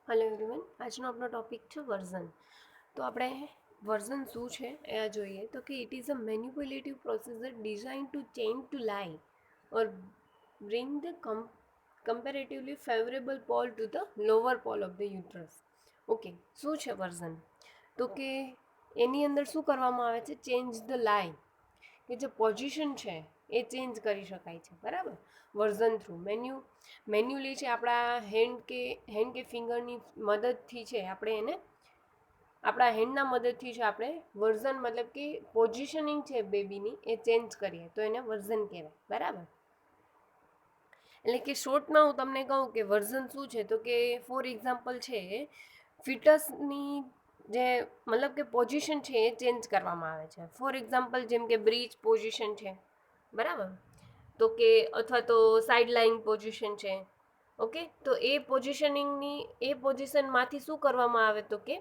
Hello everyone, આજનો આપણો topic છે વર્ઝન. તો આપણે વર્ઝન શું છે એ જોઈએ તો કે it is a manipulative procedure design to change to lie or bring the comparatively favourable pole to the lower pole of the uterus. Okay, શું છે વર્ઝન? તો કે એની અંદર શું કરવામાં આવે છે? ચેન્જ ધ લાઈ, કે જે પોઝિશન છે એ ચેન્જ કરી શકાય છે, બરાબર. વર્ઝન થ્રુ મેન્યુઅલી છે, આપણા હેન્ડ કે ફિંગરની મદદથી છે આપણે એને આપણા હેન્ડના મદદથી છે આપણે વર્ઝન મતલબ કે પોઝિશનિંગ છે બેબીની એ ચેન્જ કરીએ તો એને વર્ઝન કહેવાય, બરાબર. એટલે કે શોર્ટમાં હું તમને કહું કે વર્ઝન શું છે તો કે ફોર એક્ઝામ્પલ છે ફિટસની જે મતલબ કે પોઝિશન છે એ ચેન્જ કરવામાં આવે છે. ફોર એક્ઝામ્પલ જેમ કે બ્રિજ પોઝિશન છે, બરાબર, તો કે અથવા તો સાઇડ લાઇન પોઝિશન છે. ઓકે, તો એ પોઝિશનમાંથી શું કરવામાં આવે તો કે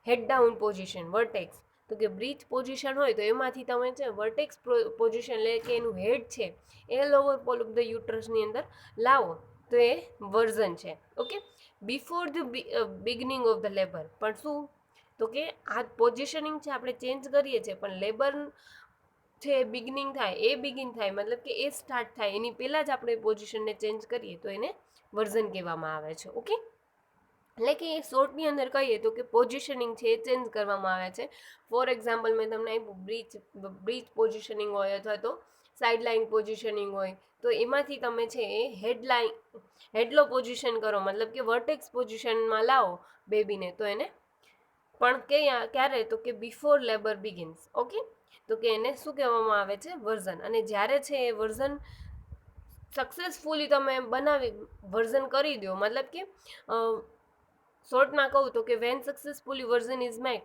હેડ ડાઉન પોઝિશન વર્ટેક્સ. તો કે બ્રીથ પોઝિશન હોય તો એમાંથી તમે છે વર્ટેક્સ પોઝિશન એટલે કે એનું હેડ છે એ લોઅર પોલ ઓફ ધ યુટ્રસની અંદર લાવો તો એ વર્ઝન છે. Okay, before the beginning of the labour. પણ શું તો કે આ પોઝિશનિંગ છે આપણે ચેન્જ કરીએ છીએ, પણ લેબર છે બિગનિંગ થાય મતલબ કે એ સ્ટાર્ટ થાય એની પહેલાં જ આપણે પોઝિશનને ચેન્જ કરીએ તો એને વર્ઝન કહેવામાં આવે છે. ઓકે, એટલે કે શોર્ટની અંદર કહીએ તો કે પોઝિશનિંગ છે એ ચેન્જ કરવામાં આવે છે. ફોર એક્ઝામ્પલ મેં તમને આપ્યું બ્રીચ પોઝિશનિંગ હોય અથવા તો સાઇડ લાઇન પોઝિશનિંગ હોય, તો એમાંથી તમે છે એ હેડલો પોઝિશન કરો મતલબ કે વર્ટેક્સ પોઝિશનમાં લાવો બેબીને તો એને પણ ક્યારે તો કે બિફોર લેબર બિગિન્સ. ઓકે, તો કે એને શું કહેવામાં આવે છે? વર્ઝન. અને જ્યારે છે એ વર્ઝન સક્સેસફુલી તમે વર્ઝન કરી દો મતલબ કે શોર્ટમાં કહું તો કે when successfully version is make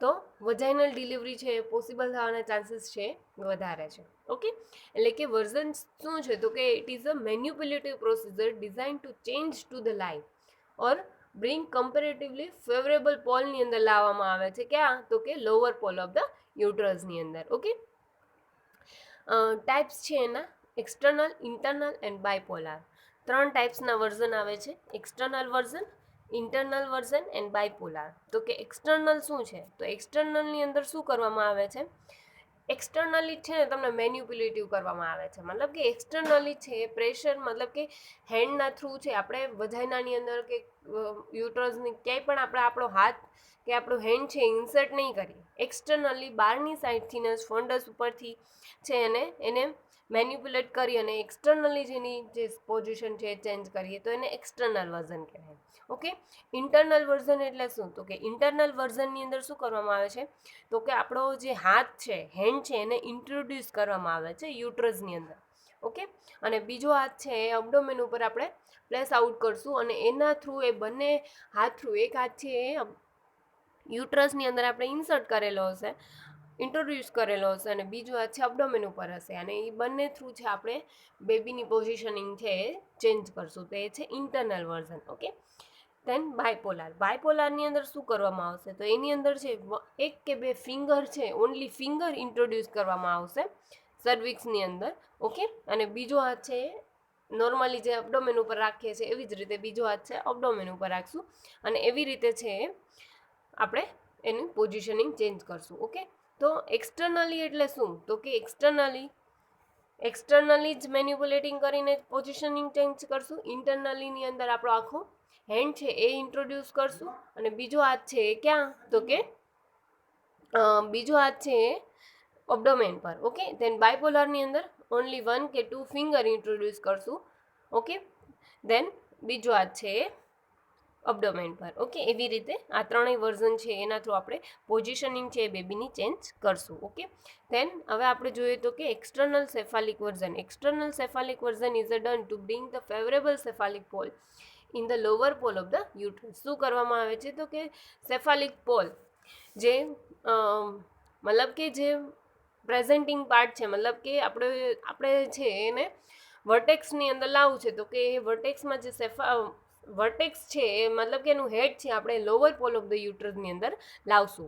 તો વજાઇનલ ડિલિવરી છે પોસિબલ થવાના ચાન્સીસ છે વધારે છે. ઓકે, એટલે કે વર્ઝન શું છે તો કે it is a manipulative procedure design to change to the life or bring comparatively favourable પોલની અંદર લાવવામાં આવે છે. ક્યાં તો કે લોઅર પોલ ઓફ ધ યુટ્રસની અંદર. ઓકે, ટાઈપ્સ છે એના એક્સટર્નલ, ઇન્ટરનલ એન્ડ બાયપોલાર. 3 ટાઈપ્સના વર્ઝન આવે છે: external version, internal version and bipolar. તો કે એક્સટર્નલ શું છે? તો એક્સટર્નલની અંદર શું કરવામાં આવે છે? એક્સટર્નલી છે ને તમને મેન્યુપ્યુલેટિવ કરવામાં આવે છે, મતલબ કે એક્સટર્નલી છે પ્રેશર મતલબ કે હેન્ડના થ્રુ છે આપણે વજાઇનાની અંદર કે યુટ્રસની ક્યાંય પણ આપણે આપણો હાથ કે આપણું હેન્ડ છે ઇન્સર્ટ નહીં કરીએ. એક્સટર્નલી બહારની સાઈડથી ને ફંડસ ઉપરથી છે એને મેન્યુપ્યુલેટ કરી અને એક્સટર્નલી જેની જે પોઝિશન છે એ ચેન્જ કરીએ તો એને એક્સટર્નલ વર્ઝન કહેવાય. ઓકે, ઇન્ટરનલ વર્ઝન એટલે શું? તો કે ઇન્ટરનલ વર્ઝનની અંદર શું કરવામાં આવે છે તો કે આપણો જે હાથ છે હેન્ડ છે એને ઇન્ટ્રોડ્યુસ કરવામાં આવે છે યુટ્રસની અંદર. ઓકે, અને બીજો હાથ છે એ અબડોમેન ઉપર આપણે પ્લેસ આઉટ કરશું અને એના થ્રુ એ બંને હાથ થ્રુ એક હાથ છે એ યુટ્રસની અંદર આપણે ઇન્સર્ટ કરેલો હશે, ઇન્ટ્રોડ્યુસ કરેલો હશે, અને બીજો હાથ છે અબડોમેન ઉપર હશે અને એ બંને થ્રુ છે આપણે બેબીની પોઝિશનિંગ છે એ ચેન્જ કરશું, તો એ છે ઇન્ટરનલ વર્ઝન. ઓકે, દેન બાયપોલારની અંદર શું કરવામાં આવશે તો એની અંદર છે એક કે બે ફિંગર છે ઓનલી ફિંગર ઇન્ટ્રોડ્યુસ કરવામાં આવશે સર્વિક્સની અંદર. ઓકે, અને બીજો હાથ છે નોર્મલી જે અબડોમેન ઉપર રાખીએ છીએ એવી જ રીતે બીજો હાથ છે અબડોમેન ઉપર રાખશું અને એવી રીતે છે આપણે એનું પોઝિશનિંગ ચેન્જ કરશું. ઓકે, તો એક્સટર્નલી એટલે શું તો કે એક્સટર્નલી જ મેન્યુપ્યુલેટિંગ કરીને પોઝિશનિંગ ચેન્જ કરશું. ઇન્ટરનલીની અંદર આપણો આખો હેન્ડ છે એ ઇન્ટ્રોડ્યુસ કરશું અને બીજો હાથ છે એ ક્યાં તો કે બીજો હાથ છે એ અબડોમેન પર. ઓકે, ધેન બાયપોલરની અંદર ઓનલી 1 કે 2 ફિંગર ઇન્ટ્રોડ્યુસ કરશું. ઓકે, દેન બીજો હાથ છે એ અબડોમેન પર. ઓકે, એવી રીતે આ ત્રણેય વર્ઝન છે એના થ્રુ આપણે પોઝિશનિંગ છે એ બેબીની ચેન્જ કરશું. ઓકે, ધેન હવે આપણે જોઈએ તો કે external cephalic version. External cephalic version is done to bring the favourable cephalic pole in the lower pole of the uterus. શું કરવામાં આવે છે તો કે સેફાલિક પોલ જે મતલબ કે જે પ્રેઝન્ટિંગ પાર્ટ છે મતલબ કે આપણે છે એને વર્ટેક્સની અંદર લાવવું છે તો કે એ વર્ટેક્સમાં જે વર્ટેક્સ છે એ મતલબ કે એનું હેડ છે આપણે લોઅર પોલ ઓફ ધ યુટ્રસની અંદર લાવશું.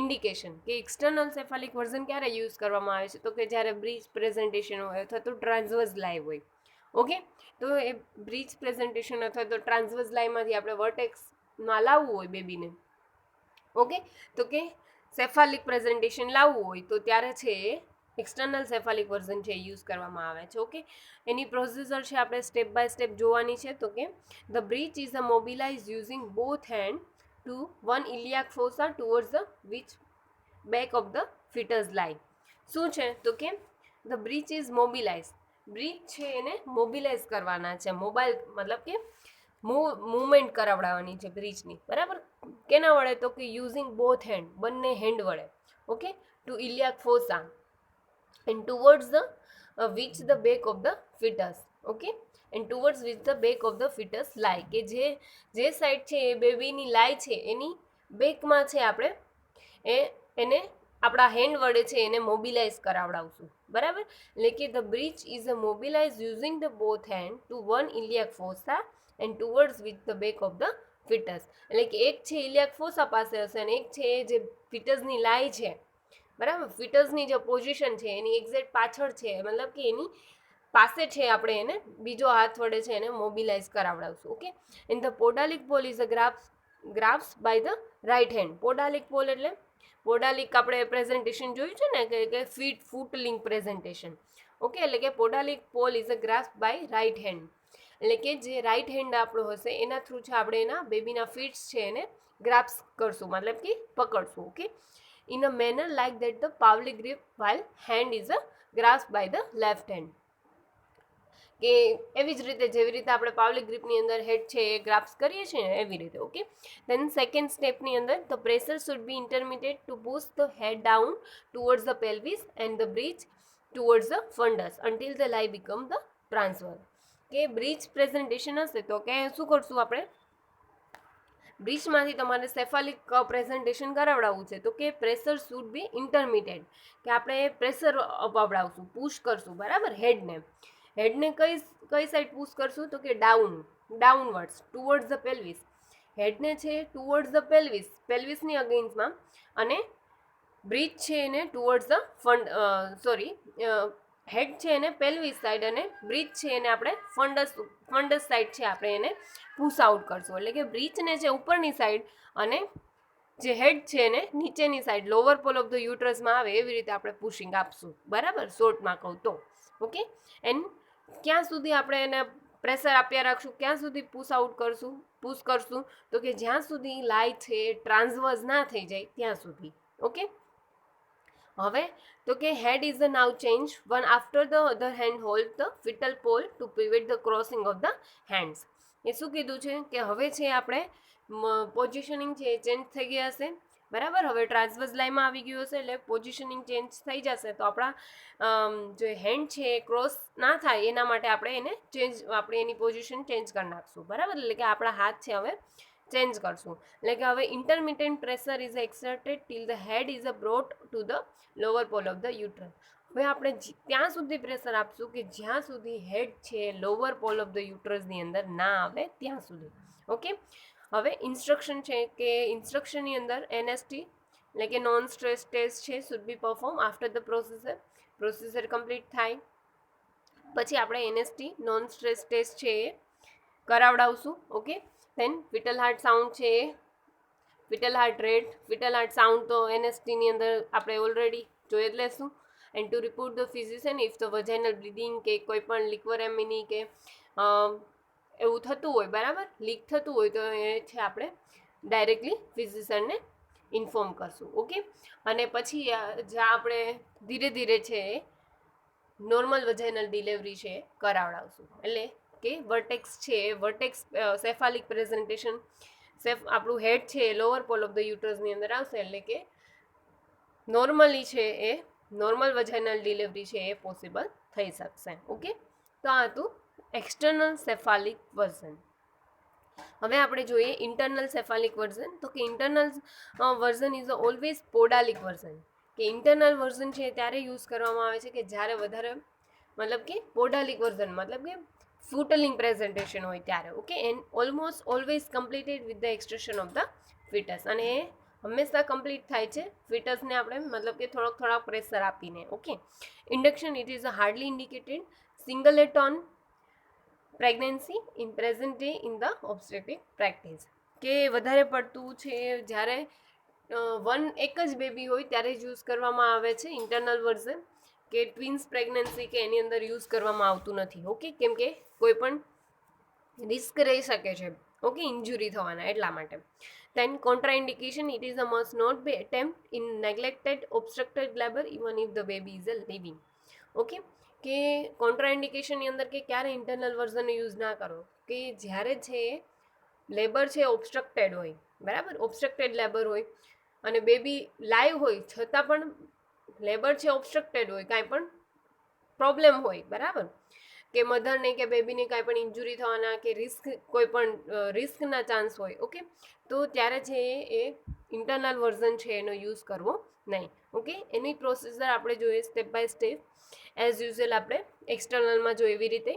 ઇન્ડિકેશન કે એક્સટર્નલ સેફાલિક વર્ઝન ક્યારે યુઝ કરવામાં આવે છે તો કે જ્યારે બ્રીચ પ્રેઝન્ટેશન હોય અથવા તો ટ્રાન્સવર્સ લાઈવ હોય. ઓકે, તો એ બ્રીચ પ્રેઝન્ટેશન અથવા તો ટ્રાન્સવર્સ લાઈવમાંથી આપણે વર્ટેક્સ માં લાવવું હોય બેબીને, ઓકે, તો કે સેફાલિક પ્રેઝન્ટેશન લાવવું હોય તો ત્યારે છે એ એક્સટર્નલ સેફાલિક વર્ઝન છે યુઝ કરવામાં આવે છે. ઓકે, એની પ્રોસીજર છે આપણે સ્ટેપ બાય સ્ટેપ જોવાની છે. તો કે the breech is a mobilize using both hand to one iliac fossa towards the which back of the fetus lie. શું છે તો કે the breech is mobilize, breech છે એને મોબિલાઇઝ કરવાના છે, મોબાઈલ મતલબ કે મૂવમેન્ટ કરાવડાવવાની છે બ્રીચની, બરાબર. કેના વડે તો કે યુઝિંગ બોથ હેન્ડ, બંને હેન્ડ વડે, okay, to iliac fossa and towards the which the back of the fetus, okay, and towards which the back of the fetus lie, કે જે સાઈડ છે એ બેબીની લાઈ છે એની બેકમાં છે આપણે એને આપણા હેન્ડ વડે છે એને મોબિલાઇઝ કરાવડાવશું, બરાબર. એટલે કે the breech is a mobilize using the both hand to one iliac fossa and towards with the back of the fetus. એટલે કે એક છે ઇલિયાક ફોસા પાસે હશે અને એક છે જે ફિટર્સની લાઈ છે, બરાબર, ફિટર્સની જે પોઝિશન છે એની એક્ઝેક્ટ પાછળ છે, મતલબ કે એની પાસે છે, આપણે એને બીજો હાથ વડે છે એને મોબિલાઇઝ કરાવડાવશું. Okay, in the podalic pole is a grasped by the right hand. Podalic pole એટલે પોડાલિક આપણે પ્રેઝન્ટેશન જોયું છે ને કે ફૂટ લિંક પ્રેઝન્ટેશન. ઓકે, એટલે કે podalic pole is a grasped by right hand, એટલે કે જે રાઇટ હેન્ડ આપણો હશે એના થ્રુ છે આપણે એના બેબીના ફીટ્સ છે એને ગ્રાફ્સ કરશું, મતલબ કે પકડશું. Okay, in a manner like that the pole grip while hand is a grasp by the left hand, કે એવી જ રીતે જેવી રીતે આપણે પાવલી ગ્રીપની અંદર હેડ છે એ ગ્રાફ્સ કરીએ છીએ ને એવી રીતે. ઓકે, દેન સેકન્ડ સ્ટેપની અંદર the pressure should be intermediate to push the head down towards the pelvis and the breech towards the fundus until the lie become the transfer. કે બ્રીચ પ્રેઝન્ટેશન હશે તો કે શું કરશું આપણે, બ્રીચમાંથી તમારે સેફાલિક પ્રેઝન્ટેશન કરાવડાવવું છે તો કે પ્રેશર શુડ બી ઇન્ટરમીડિયેટ, કે આપણે પ્રેશર અપાવડાવશું, પુશ કરશું, બરાબર. હેડને કઈ સાઈડ પુશ કરશું તો કે ડાઉનવર્ડ્સ ટુવર્ડ્સ ધ પેલ્વિસ. હેડને છે ટુવર્ડ્સ ધ પેલ્વિસની અગેન્સ્ટમાં, અને બ્રીચ છે એને ટુવર્ડ્સ ધ હેડ છે એને પેલ્વિસ સાઈડ અને બ્રીચ છે એને આપણે ફંડસ સાઈડ છે આપણે એને પુશ આઉટ કરશું. એટલે કે બ્રીચને છે ઉપરની સાઈડ અને જે હેડ છે એને નીચેની side lower pole of the યુટ્રસમાં આવે એવી રીતે આપણે પુશિંગ આપશું, બરાબર, શોર્ટમાં કહું તો. ઓકે, એન્ડ ક્યાં સુધી આપણે એને પ્રેશર આપ્યા રાખશું, ક્યાં સુધી પુશ કરશું તો કે જ્યાં સુધી લાઈ છે ટ્રાન્સવર્સ ના થઈ જાય ત્યાં સુધી. ઓકે, હવે તો કે head is the now change one after the other hand hold the fetal pole to prevent the crossing of the hands. એ શું કીધું છે કે હવે છે આપણે પોઝિશનિંગ છે એ ચેન્જ થઈ ગયા હશે, બરાબર. હવે ટ્રાન્સવર્સ લાઈનમાં આવી ગયું હશે એટલે પોઝિશનિંગ ચેન્જ થઈ જશે, તો આપણા જે હેન્ડ છે એ ક્રોસ ના થાય એના માટે આપણે એની પોઝિશન ચેન્જ કરી નાખશું, બરાબર. એટલે કે આપણા હાથ છે હવે ચેન્જ કરશું. એટલે કે હવે intermittent pressure is exerted till the head is a brought to the lower pole of the uterus. હવે આપણે ત્યાં સુધી પ્રેશર આપશું કે જ્યાં સુધી હેડ છે લોઅર પોલ ઓફ ધ યુટ્રસની અંદર ના આવે ત્યાં સુધી. ઓકે, હવે ઇન્સ્ટ્રક્શન છે કે ઇન્સ્ટ્રક્શનની અંદર એનએસટી એટલે કે નોન સ્ટ્રેસ ટેસ્ટ છે should be perform after the processor complete થાય પછી આપણે એનએસટી નોન સ્ટ્રેસ ટેસ્ટ છે એ કરાવડાવશું. Okay, then vital heart sound છે એ vital heart rate, vital heart sound તો એનએસટીની અંદર આપણે ઓલરેડી જોઈ જ લેશું. And to report the physician if the vaginal bleeding કે કોઈ પણ લિક્વરેમિની કે એવું થતું હોય, બરાબર, લીક થતું હોય તો એ છે આપણે ડાયરેક્ટલી ફિઝિશિયનને ઇન્ફોર્મ કરશું. ઓકે, અને પછી જ્યાં આપણે ધીરે ધીરે છે એ નોર્મલ વજાઇનલ ડિલિવરી છે કરાવડાવશું. એટલે કે વર્ટેક્સ સેફાલિક પ્રેઝન્ટેશન આપણું હેડ છે એ લોઅર પોલ ઓફ ધ યુટ્રસની અંદર આવશે, એટલે કે નોર્મલી છે એ નોર્મલ વજાઇનલ ડિલિવરી છે એ પોસિબલ થઈ શકશે. ઓકે, તો આ હતું એક્સટર્નલ સેફાલિક વર્ઝન. હવે આપણે જોઈએ ઇન્ટરનલ સેફાલિક વર્ઝન. તો કે internal version is always podalic version. કે ઇન્ટરનલ વર્ઝન છે ત્યારે યુઝ કરવામાં આવે છે કે જ્યારે વધારે મતલબ કે પોડાલિક વર્ઝન મતલબ કે ફૂટલિંગ પ્રેઝન્ટેશન હોય ત્યારે. Okay, and almost always completed with the extraction of the fetus. અને એ હંમેશા કમ્પ્લીટ થાય છે ફિટસને આપણે મતલબ કે થોડાક પ્રેશર આપીને. Okay, induction it is a hardly indicated single at on pregnancy in present day in the obstetric practice. કે વધારે પડતું છે જ્યારે એક જ બેબી હોય ત્યારે જ યુઝ કરવામાં આવે છે ઇન્ટરનલ વર્ઝન, કે ટ્વિન્સ પ્રેગ્નન્સી કે એની અંદર યુઝ કરવામાં આવતું નથી. ઓકે, કેમ કે કોઈ પણ રિસ્ક રહી શકે છે, ઓકે, ઇન્જુરી થવાના, એટલા માટે. Then contraindication, it is a must not be attempt in neglected obstructed labor even if the baby is a living. Okay, કે કોન્ટ્રાઇન્ડિકેશનની અંદર કે ક્યારે ઇન્ટરનલ વર્ઝનનો યુઝ ના કરો, કે જ્યારે છે લેબર છે ઓબ્સ્ટ્રક્ટેડ હોય, બરાબર, ઓબ્સ્ટ્રક્ટેડ લેબર હોય અને બેબી લાઈવ હોય છતાં પણ લેબર છે ઓબ્સ્ટ્રક્ટેડ હોય, કાંઈ પણ પ્રોબ્લેમ હોય, બરાબર, કે મધરને કે બેબીને કાંઈ પણ ઇન્જુરી થવાના કે કોઈ પણ રિસ્કના ચાન્સ હોય, ઓકે, તો ત્યારે છે એ ઇન્ટરનલ વર્ઝન છે એનો યુઝ કરવો નહીં. ઓકે, એની પ્રોસીજર આપણે જોઈએ step by step, as usual આપણે એક્સટર્નલમાં જોઈએ એવી રીતે,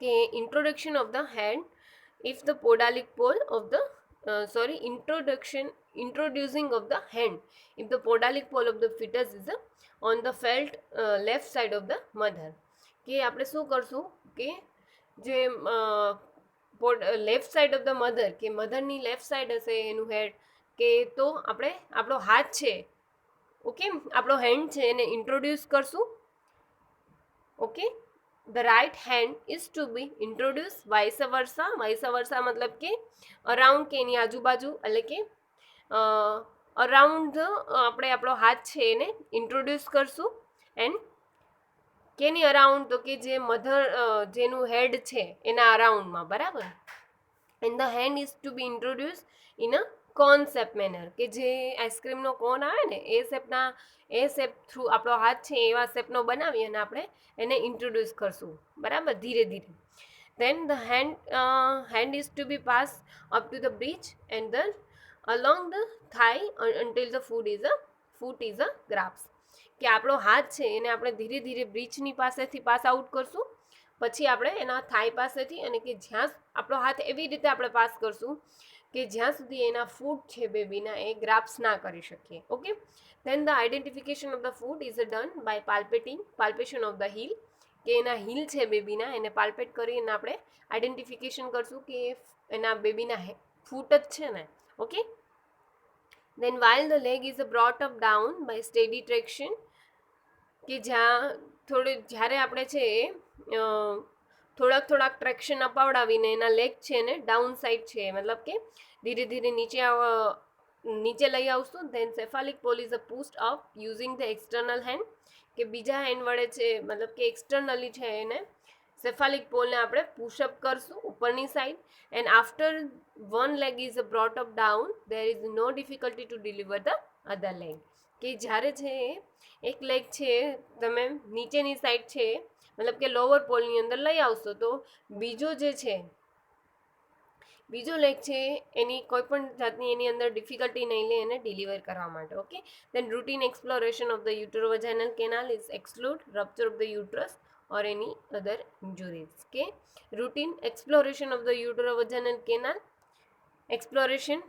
કે introduction of the hand if the podalic pole of the introducing of the hand if the podalic pole of the fetus is on the felt left side of the mother. કે આપણે શું કરશું કે જે left side of the mother, કે મધરની left side હશે એનું હેડ, કે તો આપણે આપણો હાથ છે, ઓકે, આપણો હેન્ડ છે એને ઇન્ટ્રોડ્યુસ કરશું. Okay, the right hand is to be introduced vice versa. vice versa મતલબ કે અરાઉન્ડ, કે એની આજુબાજુ, એટલે કે અરાઉન્ડ આપણે આપણો હાથ છે એને ઇન્ટ્રોડ્યુસ કરશું. એન્ડ કેની અરાઉન્ડ, તો કે જે મધર જેનું હેડ છે એના અરાઉન્ડમાં, બરાબર. And the hand is to be introduce in a cone shape manner, કે જે આઈસ્ક્રીમનો કોન આવે ને એ શેપ થ્રુ આપણો હાથ છે એવા શેપનો બનાવી અને આપણે એને ઇન્ટ્રોડ્યુસ કરશું, બરાબર, ધીરે ધીરે. Then the hand is to be passed up to the bridge and then along the thigh until the foot is a grasp. કે આપણો હાથ છે એને આપણે ધીરે ધીરે બ્રિજની પાસેથી પાસ આઉટ કરશું, પછી આપણે એના થાઈ પાસેથી, અને કે જ્યાં આપણો હાથ એવી રીતે આપણે પાસ કરશું કે જ્યાં સુધી એના ફૂટ છે બેબીના એ ગ્રાપ્સ ના કરી શકીએ. Okay, then the identification of the foot is done by palpation of the heel, કે એના હીલ છે બેબીના એને પાલ્પેટ કરીને આપણે આઈડેન્ટિફિકેશન કરશું કે એના બેબીના ફૂટ જ છે ને. Okay, then while the leg is brought up down by steady traction, કે જ્યારે આપણે છે થોડાક ટ્રેક્શન અપાવડાવીને એના લેગ છે એને ડાઉન સાઈડ છે મતલબ કે ધીરે ધીરે નીચે લઈ આવશું. Then cephalic pole is pushed up using the external hand, કે બીજા હેન્ડ વડે છે મતલબ કે એક્સટર્નલી છે એને સેફાલિક પોલને આપણે પુશઅપ કરશું ઉપરની side. And after one leg is brought up down there is no difficulty to deliver the other leg, કે જ્યારે છે એક લેગ છે તમે નીચેની સાઈડ છે મતલબ કે લોઅર પોલની અંદર લઈ આવશો તો બીજો લેગ છે એની કોઈ પણ જાતની એની અંદર ડિફિકલ્ટી નહીં લે એને ડિલિવર કરવા માટે. Okay, then routine exploration of the uterovaginal canal is exclude rupture of the uterus or any other injuries. કે routine exploration of the uterovaginal canal, exploration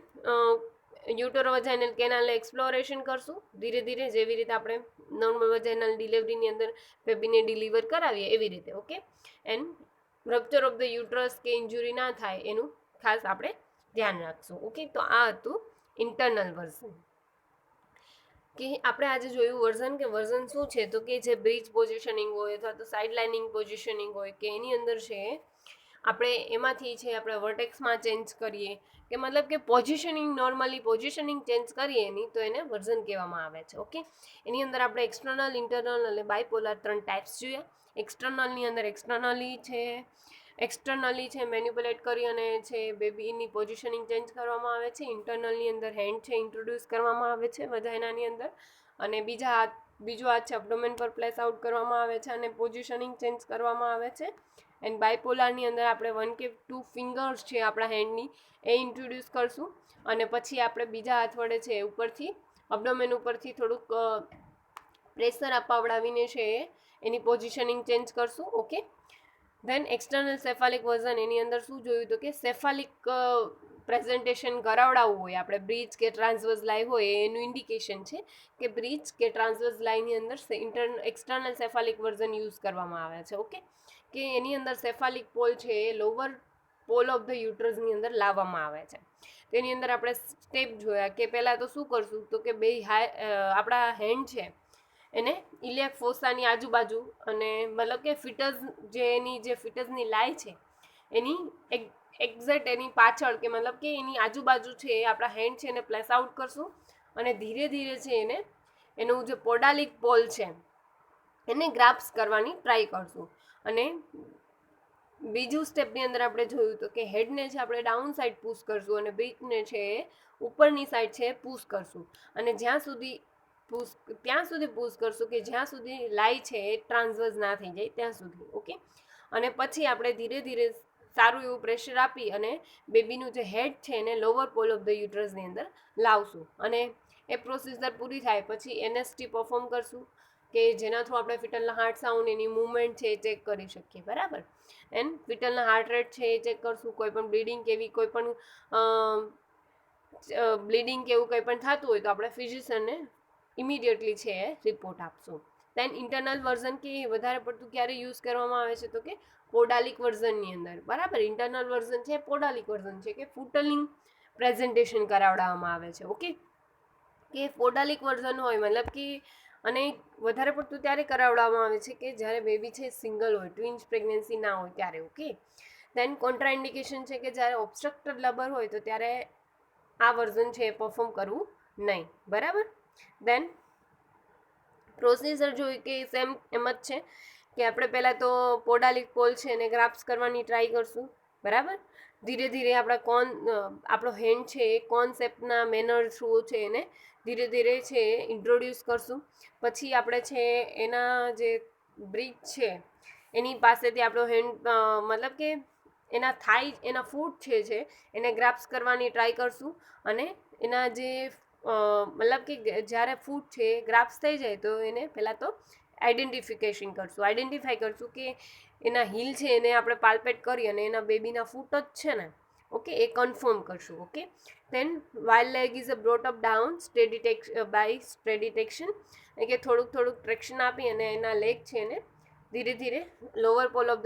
uterovaginal કેનાલને એક્સપ્લોરેશન કરશું ધીરે ધીરે, જેવી રીતે આપણે નોર્મલ વેજાઇનલ ડિલિવરીની અંદર બેબીને ડિલિવર કરાવીએ એવી રીતે. Okay, and rupture of the uterus કે ઇન્જુરી ના થાય એનું ખાસ આપણે ધ્યાન રાખશું. ઓકે, તો આ હતું ઇન્ટરનલ વર્ઝન. કે આપણે આજે જોયું વર્ઝન, કે વર્ઝન શું છે તો કે જે બ્રિજ પોઝિશનિંગ હોય અથવા તો સાઇડ લાઇનિંગ પોઝિશનિંગ હોય, કે એની અંદર છે આપણે એમાંથી છે આપણે વર્ટેક્સમાં ચેન્જ કરીએ, કે મતલબ કે પોઝિશનિંગ નોર્મલી પોઝિશનિંગ ચેન્જ કરીએ એની તો એને વર્ઝન કહેવામાં આવે છે. ઓકે, એની અંદર આપણે એક્સટર્નલ, ઇન્ટરનલ અને બાયપોલર 3 ટાઈપ્સ જોઈએ. એક્સટર્નલની અંદર એક્સટર્નલી છે મેન્યુપ્યુલેટ કરી અને છે બેબીની પોઝિશનિંગ ચેન્જ કરવામાં આવે છે. ઇન્ટરનલની અંદર હેન્ડ છે ઇન્ટ્રોડ્યુસ કરવામાં આવે છે વજાઇનાની અંદર, અને બીજો હાથ છે અબડોમેન પર પ્લેસ આઉટ કરવામાં આવે છે અને પોઝિશનિંગ ચેન્જ કરવામાં આવે છે. એન્ડ બાયપોલારની અંદર આપણે 1 કે 2 ફિંગર્સ છે આપણા હેન્ડની એ ઇન્ટ્રોડ્યુસ કરશું, અને પછી આપણે બીજા હાથ વડે છે ઉપરથી અબડોમેન ઉપરથી થોડુંક પ્રેશર અપાવડાવીને છે એની પોઝિશનિંગ ચેન્જ કરશું. Okay, than external cephalic version, એની અંદર શું જોયું તો કે સેફાલિક પ્રેઝન્ટેશન કરાવડાવવું હોય આપણે બ્રિજ કે ટ્રાન્સવર્સ લાઈ હોય એનું ઇન્ડિકેશન છે કે બ્રિજ કે ટ્રાન્સવર્સ લાઈની અંદર એક્સટર્નલ સેફાલિક વર્ઝન યુઝ કરવામાં આવે છે. ઓકે, કે એની અંદર સેફાલિક પોલ છે એ લોઅર પોલ ઓફ ધ યુટ્રસની અંદર લાવવામાં આવે છે. તેની અંદર આપણે સ્ટેપ જોયા કે પહેલાં તો શું કરશું, તો કે બે આપણા હેન્ડ છે એને ઇલિયાક ફોસાની આજુબાજુ અને મતલબ કે ફિટસ જે એની જે ફિટસની લાય છે એની એક્ઝેક્ટ એની પાછળ કે મતલબ કે એની આજુબાજુ છે એ આપણા હેન્ડ છે એને પ્લેસ આઉટ કરશું અને ધીરે ધીરે છે એનું જે પોડાલિક પોલ છે એને ગ્રાપ્સ કરવાની ટ્રાય કરશું. અને બીજું સ્ટેપની અંદર આપણે જોયું તો કે હેડને છે આપણે ડાઉન સાઈડ પુશ કરશું અને બીટને છે ઉપરની સાઈડ છે પુશ કરશું અને ત્યાં સુધી પુશ કરશું કે જ્યાં સુધી લાઈ છે એ ટ્રાન્સવર્સ ના થઈ જાય ત્યાં સુધી. ઓકે, અને પછી આપણે ધીરે ધીરે સારું એવું પ્રેશર આપી અને બેબીનું જે હેડ છે એને લોઅર પોલ ઓફ ધ યુટ્રસની અંદર લાવશું અને એ પ્રોસીજર પૂરી થાય પછી એનએસટી પરફોર્મ કરશું કે જેના થ્રુ આપણે ફિટલના હાર્ટ સાઉન્ડ એની મૂવમેન્ટ છે એ ચેક કરી શકીએ. બરાબર, એન્ડ ફિટલના હાર્ટ રેટ છે એ ચેક કરશું. કોઈ પણ બ્લીડિંગ કેવી કોઈ પણ બ્લીડિંગ કે એવું કંઈ પણ થતું હોય તો આપણે ફિઝિશિયનને ઇમિડિયેટલી છે એ રિપોર્ટ આપશું. દેન ઇન્ટરનલ વર્ઝન કે વધારે પડતું ક્યારે યુઝ કરવામાં આવે છે તો કે પોડાલિક વર્ઝનની અંદર. બરાબર, ઇન્ટરનલ વર્ઝન છે પોડાલિક વર્ઝન છે કે ફૂટલિંગ પ્રેઝન્ટેશન કરાવડાવવામાં આવે છે. ઓકે, કે પોડાલિક વર્ઝન હોય મતલબ કે અને વધારે પડતું ત્યારે કરાવડાવવામાં આવે છે કે જ્યારે બેબી છે સિંગલ હોય, ટ્વિન્સ પ્રેગ્નન્સી ના હોય ત્યારે. ઓકે, દેન કોન્ટ્રાઇન્ડિકેશન છે કે જ્યારે ઓબ્સ્ટ્રક્ટેડ લેબર હોય તો ત્યારે આ વર્ઝન છે એ પરફોર્મ કરવું નહીં. બરાબર, દેન પ્રોસીજર જોઈ કે સેમ એમ જ છે કે આપણે પહેલાં તો પોડાલિક પોલ છે એને ગ્રાપ્સ કરવાની ટ્રાય કરશું. બરાબર, ધીરે ધીરે આપણો હેન્ડ છે એ કોન્સેપ્ટના મેનર થ્રુ છે એને ધીરે ધીરે છે ઇન્ટ્રોડ્યુસ કરશું. પછી આપણે છે એના જે બ્રિજ છે એની પાસેથી આપણો હેન્ડ મતલબ કે એના થાઈ એના ફૂટ છે એને ગ્રાપ્સ કરવાની ટ્રાય કરશું અને એના જે મતલબ કે જ્યારે ફૂટ છે ગ્રાપ્સ થઈ જાય તો એને પહેલાં તો આઈડેન્ટિફાઈ કરશું કે એના હીલ છે એને આપણે પાલ્પેટ કરી અને એના બેબીના ફૂટ જ છે ને. ઓકે, એ કન્ફર્મ કરશું. Okay, then while leg is brought up down by steady traction કે થોડુંક ટ્રેક્શન આપી અને એના લેગ છે એને ધીરે ધીરે લોઅર પોલ ઓફ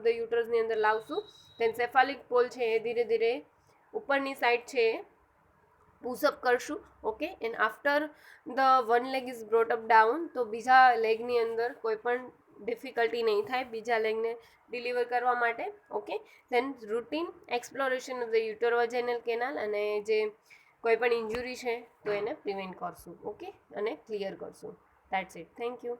ધ યુટ્રસની અંદર લાવશું. દેન સેફાલિક પોલ છે એ ધીરે ધીરે ઉપરની સાઈડ છે પુશઅપ કરશું. Okay, and after the one leg is brought up down તો બીજા લેગની અંદર કોઈ પણ ડિફિકલ્ટી નહીં થાય બીજા લેગને ડિલિવર કરવા માટે. Okay, then routine exploration of the uterovaginal canal અને જે કોઈ પણ ઇન્જુરી છે તો એને પ્રિવેન્ટ કરશું. ઓકે, અને ક્લિયર કરશું. That's it. Thank you.